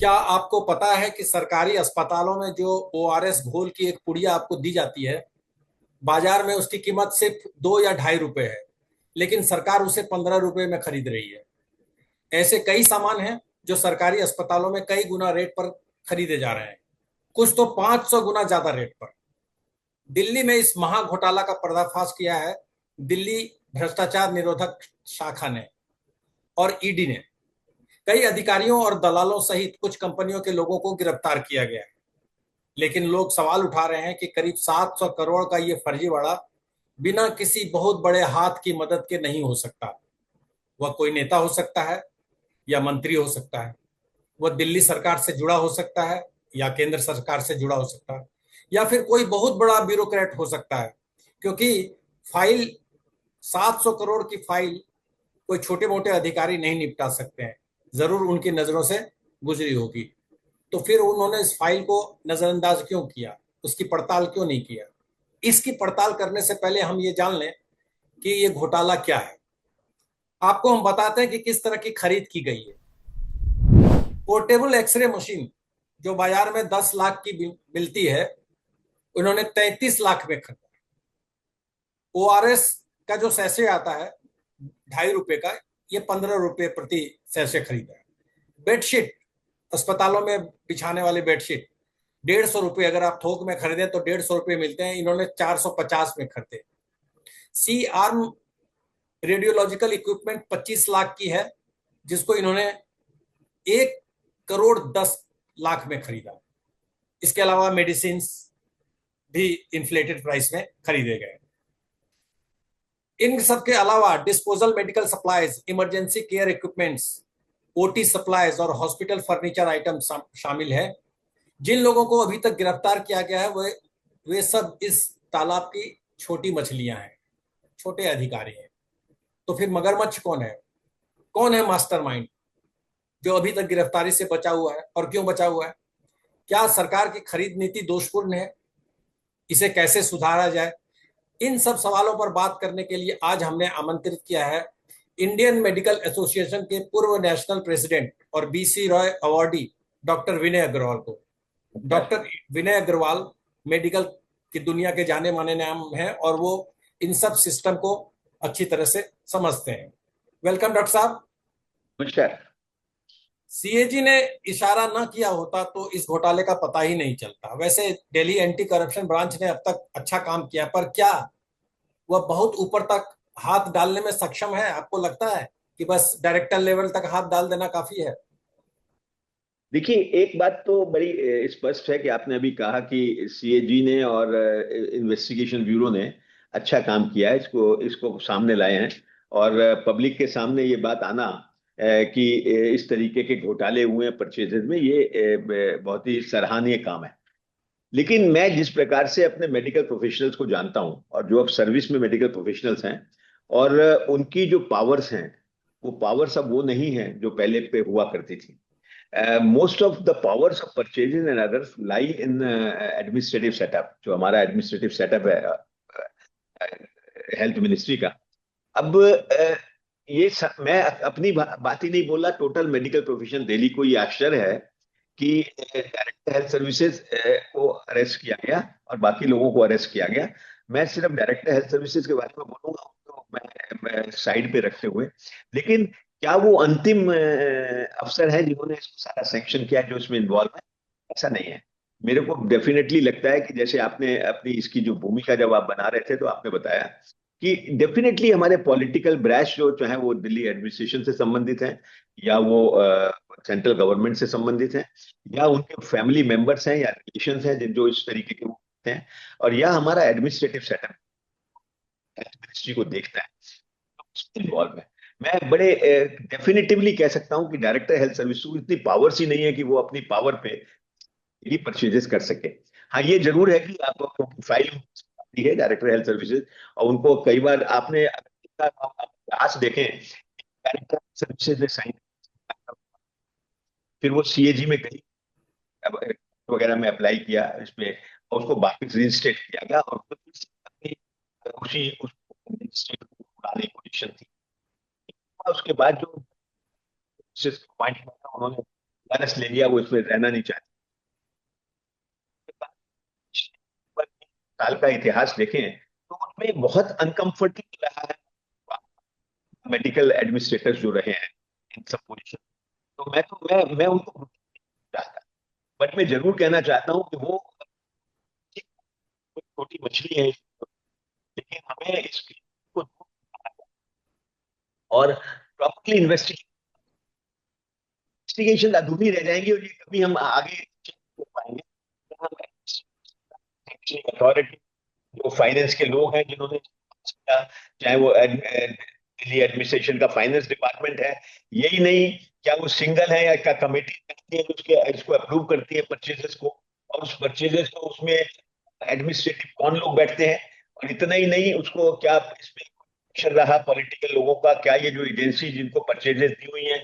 क्या आपको पता है कि सरकारी अस्पतालों में जो ओआरएस घोल की एक पुड़िया आपको दी जाती है, बाजार में उसकी कीमत सिर्फ 2 या 2.5 रुपए है, लेकिन सरकार उसे 15 रुपए में खरीद रही है। ऐसे कई सामान हैं जो सरकारी अस्पतालों में कई गुना रेट पर खरीदे जा रहे हैं, कुछ तो 500 गुना ज्यादा रेट पर। दिल्ली में इस महा घोटाला का पर्दाफाश किया है दिल्ली भ्रष्टाचार निरोधक शाखा ने और ईडी ने। कई अधिकारियों और दलालों सहित कुछ कंपनियों के लोगों को गिरफ्तार किया गया है, लेकिन लोग सवाल उठा रहे हैं कि करीब 700 करोड़ का ये फर्जीवाड़ा बिना किसी बहुत बड़े हाथ की मदद के नहीं हो सकता। वह कोई नेता हो सकता है या मंत्री हो सकता है, वह दिल्ली सरकार से जुड़ा हो सकता है या केंद्र सरकार से जुड़ा हो सकता है, या फिर कोई बहुत बड़ा ब्यूरोक्रेट हो सकता है। क्योंकि फाइल 700 करोड़ की फाइल कोई छोटे मोटे अधिकारी नहीं निपटा सकते हैं, जरूर उनकी नजरों से गुजरी होगी। तो फिर उन्होंने इस फाइल को नजरअंदाज क्यों किया, उसकी पड़ताल क्यों नहीं किया? इसकी पड़ताल करने से पहले हम ये जान लें कि ये घोटाला क्या है। आपको हम बताते हैं कि किस तरह की खरीद की गई है। पोर्टेबल एक्सरे मशीन जो बाजार में 10 लाख की मिलती है, उन्होंने 33 लाख में खरीदा। ओआरएस का जो सैसे आता है 2.5 रुपए का, ये 15 रुपए प्रति सैसे खरीदा है। बेडशीट, अस्पतालों में बिछाने वाली बेडशीट 150 रुपए, अगर आप थोक में खरीदें तो 150 रुपए मिलते हैं, इन्होंने 450 में खरीदे। सी आर्म रेडियोलॉजिकल इक्विपमेंट 25 लाख की है, जिसको इन्होंने 1 करोड़ 10 लाख में खरीदा। इसके अलावा मेडिसिन भी इन्फ्लेटेड प्राइस में खरीदे गए। इन सब के अलावा disposal medical supplies, emergency care equipments, OT supplies और हॉस्पिटल फर्नीचर आइटम शामिल है। जिन लोगों को अभी तक गिरफ्तार किया गया है वे सब इस तालाब की छोटी मछलियां हैं, छोटे अधिकारी हैं। तो फिर मगरमच्छ कौन है? कौन है मास्टरमाइंड जो अभी तक गिरफ्तारी से बचा हुआ है, और क्यों बचा हुआ है? क्या सरकार की खरीद नीति दोषपूर्ण है? इसे कैसे सुधारा जाए? इन सब सवालों पर बात करने के लिए आज हमने आमंत्रित किया है इंडियन मेडिकल एसोसिएशन के पूर्व नेशनल प्रेसिडेंट और बीसी रॉय अवार्डी डॉक्टर विनय अग्रवाल को। डॉक्टर विनय अग्रवाल मेडिकल की दुनिया के जाने माने नाम हैं और वो इन सब सिस्टम को अच्छी तरह से समझते हैं। वेलकम डॉक्टर साहब। नमस्कार। सीएजी ने इशारा न किया होता तो इस घोटाले का पता ही नहीं चलता। वैसे दिल्ली एंटी करप्शन ब्रांच ने अब तक अच्छा काम किया, पर क्या वह बहुत ऊपर तक हाथ डालने में सक्षम है? आपको लगता है कि बस डायरेक्टर लेवल तक हाथ डाल देना काफी है? देखिए, एक बात तो बड़ी स्पष्ट है कि आपने अभी कहा कि सीएजी ने और इन्वेस्टिगेशन ब्यूरो ने अच्छा काम किया है, इसको इसको सामने लाए हैं। और पब्लिक के सामने ये बात आना कि इस तरीके के घोटाले हुए हैं परचेजेज में, ये बहुत ही सराहनीय काम है। लेकिन मैं जिस प्रकार से अपने मेडिकल प्रोफेशनल्स को जानता हूं, और जो अब सर्विस में मेडिकल प्रोफेशनल्स हैं, और उनकी जो पावर्स हैं, वो पावर्स अब वो नहीं है जो पहले पे हुआ करती थी। Most of the powers of purchasing and others lie in administrative setup, जो हमारा एडमिनिस्ट्रेटिव सेटअप है हेल्थ मिनिस्ट्री का। अब मैं अपनी बात ही नहीं बोल रहा, टोटल मेडिकल प्रोफेशन दिल्ली को ये आश्चर्य है कि डायरेक्टर हेल्थ सर्विसेज को अरेस्ट किया गया और बाकी लोगों को अरेस्ट किया गया। मैं सिर्फ डायरेक्टर हेल्थ सर्विसेज के बारे में बोलूंगा, तो मैं साइड पे रखते हुए, लेकिन क्या वो अंतिम अफसर है जिन्होंने इसको सारा सैंक्शन किया, जो इसमें इन्वॉल्व है? ऐसा नहीं है। मेरे को डेफिनेटली लगता है कि जैसे आपने अपनी इसकी जो भूमिका जब आप बना रहे थे, तो आपने बताया कि डेफिनेटली हमारे पॉलिटिकल ब्रैश जो चाहे वो दिल्ली एडमिनिस्ट्रेशन से संबंधित है, या वो सेंट्रल गवर्नमेंट से संबंधित है, या उनके फैमिली मेंबर्स हैं या रिलेशंस हैं जो इस तरीके के वो हैं, और या हमारा एडमिनिस्ट्रेटिव सेटअप मिनिस्ट्री को देखता है, इन्वॉल्व है। मैं बड़े डेफिनेटिवली कह सकता हूं कि डायरेक्टर हेल्थ सर्विस को इतनी पावर्स ही नहीं है कि वो अपनी पावर पे ही परचेजेस कर सके। हाँ, ये जरूर है कि आप फाइल है डायरेक्टर हेल्थ सर्विसेज, और उनको कई बार आपने आज देखें, डायरेक्टर सर्विसेज ने साइन, फिर वो सीएजी में गई, वगैरह में अप्लाई किया इस पे, और उसको वापस रीइंस्टेट किया गया, और फिर उसी स्टेट को उड़ाने की पोजीशन थी। उसके बाद जो पॉइंट उन्होंने वायरस ले लिया, वो इसमें रहना नहीं चाहते। साल का इतिहास देखें तो उनमें बहुत अनकंफर्टेबल रहा है मेडिकल एडमिनिस्ट्रेटर्स जो रहे हैं इन सब पोजिशन। तो मैं उनको चाहता, बट मैं जरूर कहना चाहता हूँ कि वो एक छोटी मछली है, लेकिन हमें इसको और प्रॉपरली इन्वेस्टिगेशन अधूरी रह जाएंगी, और ये कभी हम आगे check कर पाएंगे। अथॉरिटी, जो फाइनेंस के लोग हैं जिन्होंने किया, चाहे वो दिल्ली एडमिनिस्ट्रेशन का फाइनेंस डिपार्टमेंट है, यही नहीं, क्या वो सिंगल है या क्या कमेटी रहती है जो उसके इसको अप्रूव करती है परचेजेस को, और उस परचेजेस को उसमें एडमिनिस्ट्रेटिव कौन लोग बैठते हैं, और इतना ही नहीं, उसको क्या इसमें कनेक्शन रहा पॉलिटिकल लोगों का, क्या ये जो एजेंसी जिनको परचेजेस दी हुई है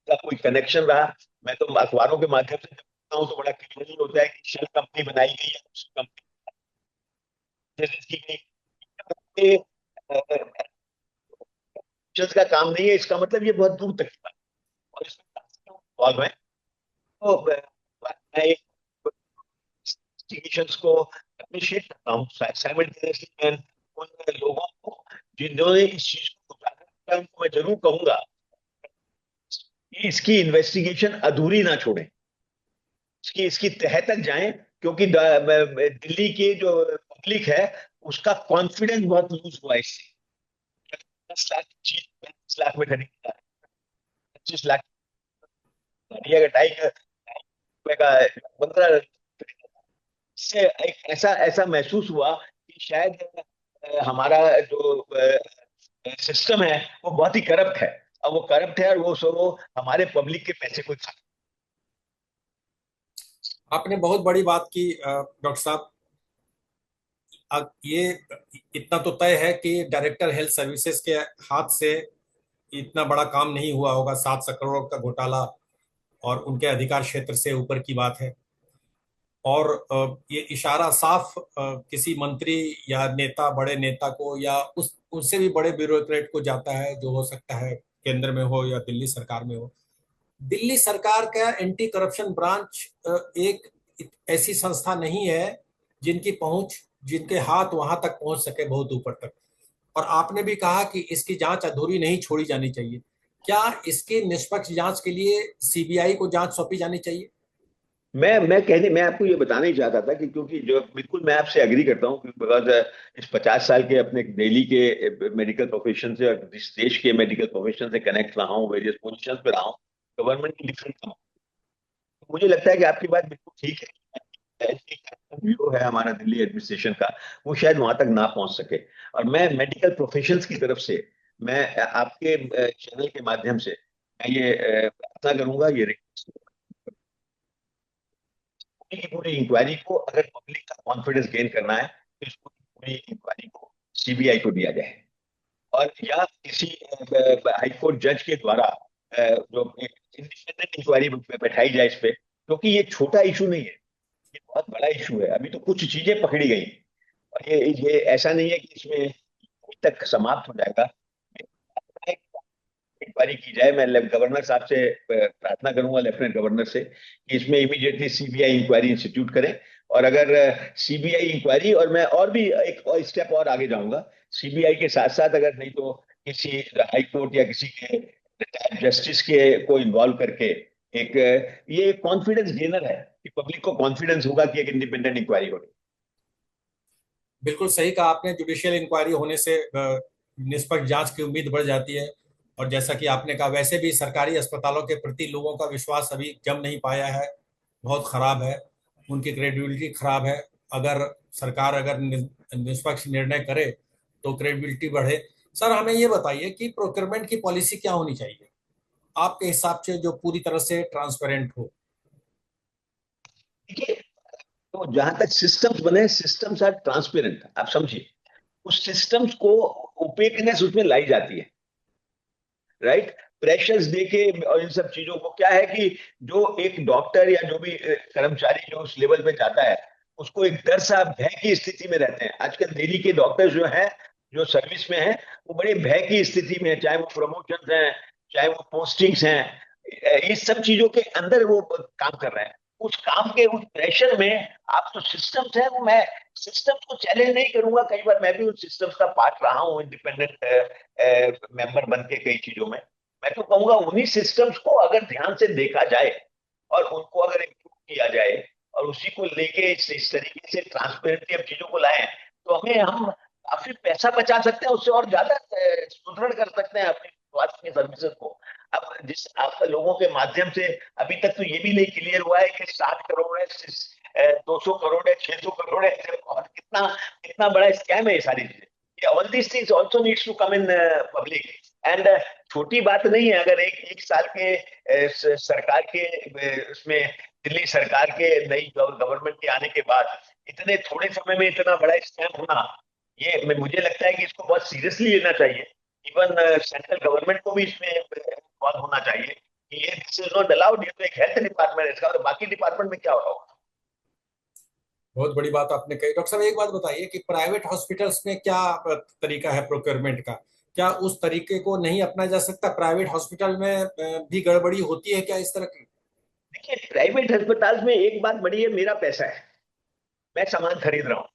का कोई कनेक्शन रहा। मैं तो अखबारों के माध्यम से जब पढ़ता हूँ तो बड़ा क्लियरली होता है कि शेल कंपनी बनाई गई है, उस कंपनी की गई का काम नहीं है, इसका मतलब ये बहुत दूर तक की बात है। और इसमें involved है। तो मैं इन्वेस्टिगेशंस को अप्रिशिएट करता हूँ, साइमल्टेनियसली मैं उन लोगों को जिन्होंने इस चीज को उजागर किया उनको मैं जरूर कहूंगा कि इसकी इन्वेस्टिगेशन अधूरी ना छोड़ें, इसकी इसकी तह तक जाएं, क्योंकि दिल्ली की जो पब्लिक है उसका कॉन्फिडेंस बहुत लूज हुआ है इससे। 10 लाख की चीज 35 लाख में खरीदी जा रही है, 25 लाख घटिया का ढाई रुपए का 15, इससे एक ऐसा ऐसा महसूस हुआ कि शायद हमारा जो सिस्टम है वो बहुत ही करप्ट है, और वो करप्ट है, और वो हमारे पब्लिक के पैसे को खा। आपने बहुत बड़ी बात की डॉक्टर साहब। अब ये इतना तो तय है कि डायरेक्टर हेल्थ सर्विसेज के हाथ से इतना बड़ा काम नहीं हुआ होगा, 700 करोड़ का घोटाला, और उनके अधिकार क्षेत्र से ऊपर की बात है। और ये इशारा साफ किसी मंत्री या नेता, बड़े नेता को, या उस उससे भी बड़े ब्यूरोक्रेट को जाता है, जो हो सकता है केंद्र में हो या दिल्ली सरकार में हो। दिल्ली सरकार का एंटी करप्शन ब्रांच एक ऐसी संस्था नहीं है जिनकी पहुंच, जिनके हाथ वहां तक पहुंच सके, बहुत ऊपर तक। और आपने भी कहा कि इसकी जांच अधूरी नहीं छोड़ी जानी चाहिए। क्या इसकी निष्पक्ष जांच के लिए सीबीआई को जांच सौंपी जानी चाहिए? मैं आपको ये बताना ही चाहता था कि क्योंकि जो बिल्कुल मैं आपसे एग्री करता हूँ, बिकॉज इस 50 साल के अपने दिल्ली के मेडिकल प्रोफेशन से और इस देश के मेडिकल प्रोफेशन से कनेक्ट रहा हूँ, वेरियस पोजिशन पे रहा हूँ, गवर्नमेंट की डिफरेंट। मुझे लगता है कि आपकी बात बिल्कुल ठीक है, ब्यूरो है हमारा दिल्ली एडमिनिस्ट्रेशन का, वो शायद वहां तक ना पहुंच सके। और मैं मेडिकल प्रोफेशंस की तरफ से, मैं आपके चैनल के माध्यम से मैं ये प्रार्थना करूंगा, ये रिक्वेस्ट, पूरी की पूरी इंक्वायरी को, अगर पब्लिक का कॉन्फिडेंस गेन करना है तो इस पूरी इंक्वायरी को सीबीआई को दिया जाए, और या किसी हाई कोर्ट जज के द्वारा जो एक इंडिपेंडेंट इंक्वायरी बैठाई जाए इस पे, क्योंकि ये छोटा इशू नहीं है, ये बहुत बड़ा इशू है। अभी तो कुछ चीजें पकड़ी गई, और ये ऐसा नहीं है कि इसमें अभी तक समाप्त हो जाएगा। इंक्वायरी की जाए, मैं गवर्नर साहब से प्रार्थना करूंगा, लेफ्टिनेंट गवर्नर से, कि इसमें इमीडिएटली सीबीआई इंक्वायरी इंस्टीट्यूट करें। और अगर सीबीआई इंक्वायरी, और मैं और भी एक और स्टेप और आगे जाऊंगा, सीबीआई के साथ साथ अगर नहीं तो किसी हाई कोर्ट या किसी के रिटायर्ड जस्टिस के को इन्वॉल्व करके एक ये कॉन्फिडेंस गेनर है कि पब्लिक को कॉन्फिडेंस होगा कि एक इंडिपेंडेंट इंक्वायरी हो रही बिल्कुल सही कहा आपने। जुडिशियल इंक्वायरी होने से निष्पक्ष जांच की उम्मीद बढ़ जाती है। और जैसा कि आपने कहा, वैसे भी सरकारी अस्पतालों के प्रति लोगों का विश्वास अभी जम नहीं पाया है, बहुत खराब है, उनकी क्रेडिबिलिटी खराब है। अगर सरकार अगर निष्पक्ष निर्णय करे तो क्रेडिबिलिटी बढ़े। सर, हमें ये बताइए कि प्रोक्योरमेंट की पॉलिसी क्या होनी चाहिए आपके हिसाब से, जो पूरी तरह से ट्रांसपेरेंट हो? है। तो जहां तक सिस्टम्स बने, सिस्टम्स आर ट्रांसपेरेंट, आप समझिए, उस सिस्टम्स को ओपेकनेस उसमें लाई जाती है, राइट। प्रेशर्स देके और इन सब चीजों को क्या है कि जो एक डॉक्टर या जो भी कर्मचारी जो उस लेवल पे जाता है, उसको एक डर सा भय की स्थिति में रहते हैं। आजकल दिल्ली के डॉक्टर जो हैं, जो सर्विस में हैं, वो बड़े भय की स्थिति में है, चाहे वो प्रमोशन हैं, चाहे वो पोस्टिंग्स हैं, ये सब चीजों के अंदर वो काम कर रहा है। उस काम के उस प्रेशर में आप जो सिस्टम्स है, वो मैं सिस्टम्स को चैलेंज नहीं करूंगा, कई बार मैं भी उन सिस्टम्स का पार्ट रहा हूँ इंडिपेंडेंट मेंबर बन के कई चीजों में। मैं तो कहूंगा उन्हीं सिस्टम्स को अगर ध्यान से देखा जाए और उनको अगर इम्प्रूव किया जाए और उसी को लेके इस तरीके से ट्रांसपेरेंटली हम चीजों को लाएं, तो हम काफी पैसा बचा सकते हैं, उससे और ज्यादा सुदृढ़ कर सकते हैं अपनी स्वास्थ्य की सर्विसेज को। अब जिस आप लोगों के माध्यम से अभी तक तो ये भी नहीं क्लियर हुआ है कि 60 करोड़ है, 200 करोड़ है, 600 करोड़ है, और कितना कितना बड़ा स्कैम है ये सारी चीजें। All this things also needs to come in public. And छोटी बात नहीं है अगर एक साल के सरकार के उसमें दिल्ली सरकार के नई गवर्नमेंट के आने के बाद इतने थोड़े समय में इतना बड़ा स्कैम होना, ये मुझे लगता है कि इसको बहुत सीरियसली लेना चाहिए। इवन सेंट्रल गवर्नमेंट को भी इसमें इन्वॉल्व होना चाहिए कि ये दिस इज नॉट अलाउड। ये तो एक हेल्थ डिपार्टमेंट है इसका, तो बाकी डिपार्टमेंट में क्या हो रहा होगा। बहुत बड़ी बात आपने कही। डॉक्टर साहब एक बात बताइए कि प्राइवेट हॉस्पिटल्स में क्या तरीका है प्रोक्योरमेंट का? क्या उस तरीके को नहीं अपनाया जा सकता? प्राइवेट हॉस्पिटल में भी गड़बड़ी होती है क्या इस तरह की? देखिए, प्राइवेट अस्पताल में एक बात बड़ी है, मेरा पैसा है, मैं सामान खरीद रहा हूँ,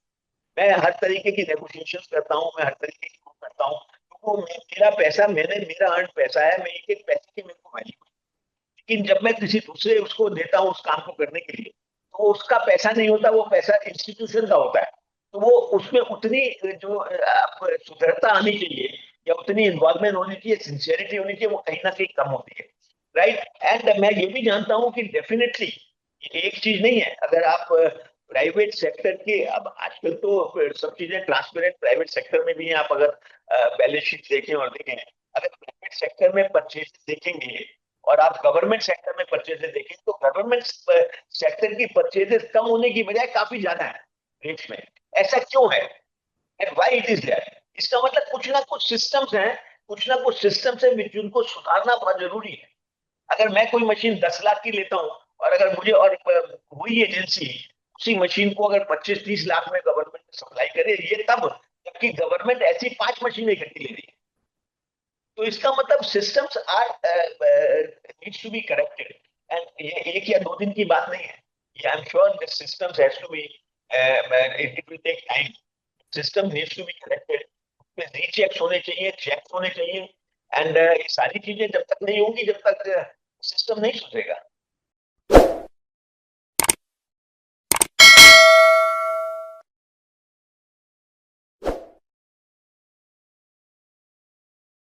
मैं हर तरीके की नेगोशिएशन करता हूँ, मैं हर तरीके की वो करता हूँ, तो वो मेरा पैसा, मैंने मेरा अर्न पैसा है, मैं एक एक पैसे की मेरे को वैल्यू। लेकिन जब मैं किसी दूसरे उसको देता हूँ उस काम को करने के लिए, तो वो उसका पैसा नहीं होता, वो पैसा इंस्टीट्यूशन का होता है। तो वो उसमें उतनी जो आप सुदृढ़ता आनी चाहिए या उतनी इन्वॉल्वमेंट होनी चाहिए, सिंसियरिटी होनी चाहिए, वो कहीं ना कहीं कम होती है। राइट। एंड मैं ये भी जानता हूँ कि डेफिनेटली एक चीज नहीं है, अगर आप प्राइवेट सेक्टर के, अब आजकल तो सब चीजें ट्रांसपेरेंट प्राइवेट सेक्टर में भी हैं, आप अगर बैलेंस शीट देखें और देखें, अगर प्राइवेट सेक्टर में परचेज देखेंगे और आप गवर्नमेंट सेक्टर में परचेजेस देखें, तो गवर्नमेंट सेक्टर की परचेजेस कम होने की बजाय काफी ज्यादा है रेट्स में। ऐसा क्यों है and why it is there? इसका मतलब कुछ ना कुछ सिस्टम्स हैं, कुछ ना कुछ सिस्टम्स हैं जिनको सुधारना बहुत जरूरी है। अगर मैं कोई मशीन 10 लाख की लेता हूँ और अगर मुझे और वही एजेंसी उसी मशीन को अगर 25-30 लाख में गवर्नमेंट सप्लाई करे, ये तब जबकि गवर्नमेंट ऐसी 5 मशीनें इकट्ठी ले रही है। तो इसका मतलब systems are needs to be corrected. And ये एक या 2 दिन की बात नहीं है, ये I am sure this systems has to be, it will take time. System needs to be corrected, rechecks होने चाहिए, चेक्स होने चाहिए। एंड ये सारी चीजें जब तक नहीं होंगी, जब तक सिस्टम नहीं सुधरेगा।